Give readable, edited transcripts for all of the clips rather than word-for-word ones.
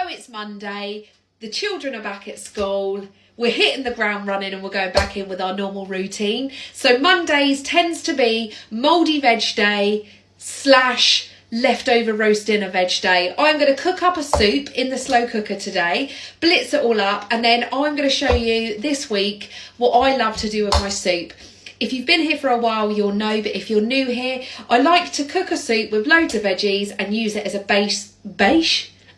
know it's Monday, the children are back at school, we're hitting the ground running and we're going back in with our normal routine. So Mondays tends to be mouldy veg day / leftover roast dinner veg day. I'm going to cook up a soup in the slow cooker today, blitz it all up, and then I'm going to show you this week what I love to do with my soup. If you've been here for a while, you'll know, but if you're new here, I like to cook a soup with loads of veggies and use it as a base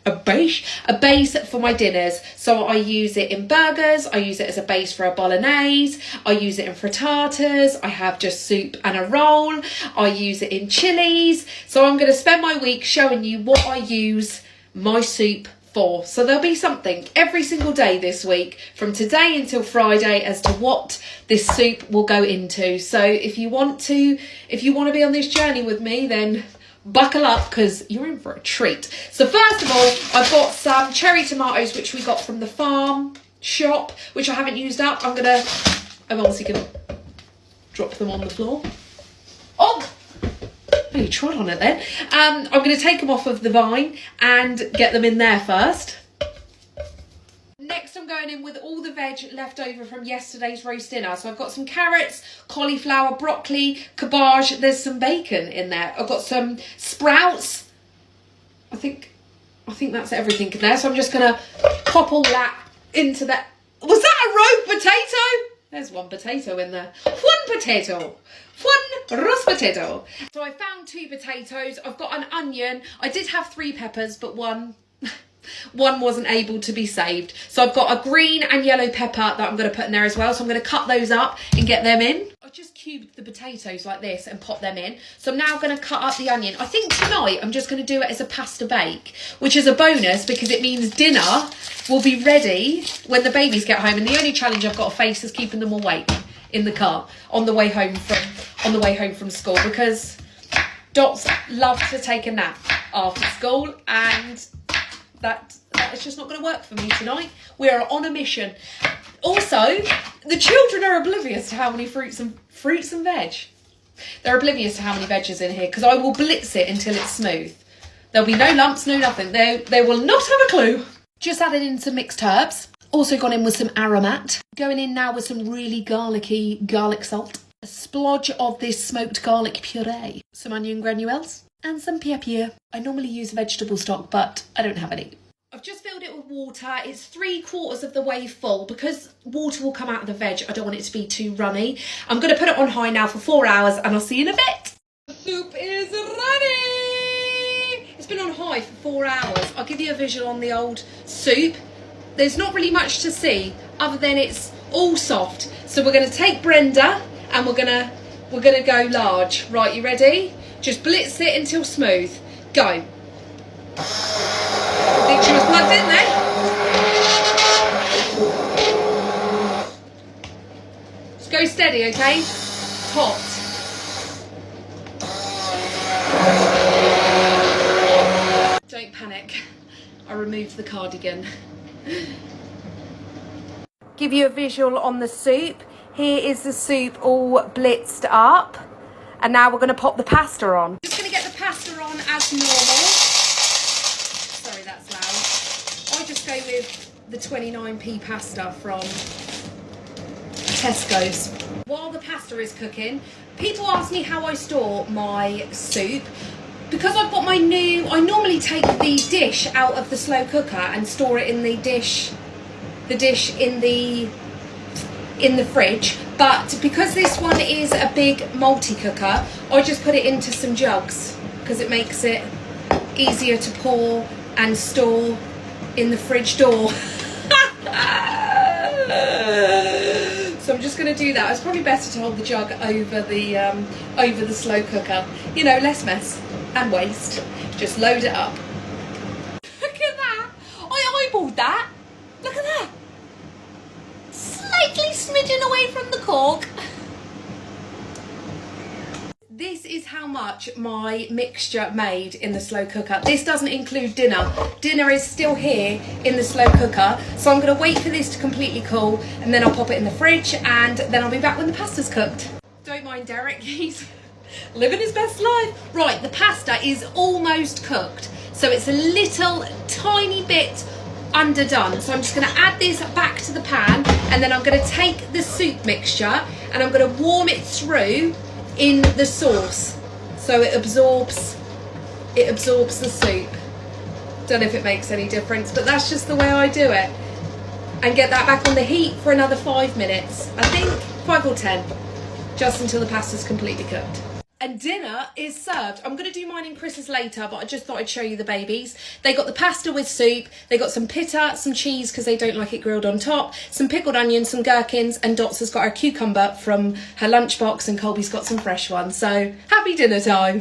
for my dinners. So I use it in burgers, I use it as a base for a bolognaise, I use it in frittatas, I have just soup and a roll, I use it in chilies. So I'm going to spend my week showing you what I use my soup for. So there'll be something every single day this week from today until Friday as to what this soup will go into. So if you want to be on this journey with me, then buckle up because you're in for a treat. So first of all, I've got some cherry tomatoes which we got from the farm shop, which I haven't used up. I'm obviously gonna drop them on the floor. Oh, you trod on it then. I'm going to take them off of the vine and get them in there first. Next, I'm going in with all the veg left over from yesterday's roast dinner. So I've got some carrots, cauliflower, broccoli, cabbage. There's some bacon in there. I've got some sprouts. I think that's everything in there. So I'm just going to pop all that into that. Was that a roast potato? There's one potato in there. One potato. One roast potato. So I found 2 potatoes. I've got an onion. I did have 3 peppers, but one wasn't able to be saved. So I've got a green and yellow pepper that I'm going to put in there as well. So I'm going to cut those up and get them in. I just cubed the potatoes like this and pop them in. So I'm now going to cut up the onion. I think tonight I'm just going to do it as a pasta bake, which is a bonus because it means dinner will be ready when the babies get home. And the only challenge I've got to face is keeping them awake in the car on the way home from school, because Dots love to take a nap after school, and that is just not going to work for me tonight. We are on a mission. Also, the children are oblivious to how many fruits and veg. They're oblivious to how many veg is in here because I will blitz it until it's smooth. There'll be no lumps, no nothing. They will not have a clue. Just added in some mixed herbs. Also gone in with some aromat. Going in now with some really garlicky garlic salt. A splodge of this smoked garlic puree. Some onion granules. And some pepper. I normally use vegetable stock, but I don't have any. I've just filled it with water. It's 3/4 of the way full. Because water will come out of the veg, I don't want it to be too runny. I'm going to put it on high now for 4 hours and I'll see you in a bit. The soup is ready. It's been on high for 4 hours. I'll give you a visual on the old soup. There's not really much to see other than it's all soft. So we're going to take Brenda and we're going to go large. Right, you ready? Just blitz it until smooth. Go. I think she was plugged in there. Just go steady, okay? Hot. Don't panic. I removed the cardigan. Give you a visual on the soup. Here is the soup all blitzed up. And now we're going to pop the pasta on. Just going to get the pasta on as normal. Sorry, that's loud. I just go with the 29p pasta from Tesco's. While the pasta is cooking, people ask me how I store my soup. Because I've got my new, I normally take the dish out of the slow cooker and store it in the dish in the fridge. But because this one is a big multi-cooker, I just put it into some jugs because it makes it easier to pour and store in the fridge door. So I'm just going to do that. It's probably better to hold the jug over the slow cooker. You know, less mess and waste. Just load it up. Look at that. I eyeballed that. Look at that. Slightly smidgen away from the cork. This is how much my mixture made in the slow cooker. This doesn't include dinner. Dinner is still here in the slow cooker. So I'm going to wait for this to completely cool and then I'll pop it in the fridge and then I'll be back when the pasta's cooked. Don't mind Derek, he's living his best life. Right, the pasta is almost cooked. So it's a little tiny bit underdone. So I'm just going to add this back to the pan, and then I'm going to take the soup mixture and I'm going to warm it through in the sauce so it absorbs the soup. Don't know if it makes any difference, but that's just the way I do it. And get that back on the heat for another 5 minutes. I think 5 or 10, just until the pasta's completely cooked. And dinner is served. I'm going to do mine and Chris's later, but I just thought I'd show you the babies. They got the pasta with soup. They got some pitta, some cheese because they don't like it grilled on top, some pickled onions, some gherkins, and Dots has got her cucumber from her lunchbox, and Colby's got some fresh ones. So happy dinner time.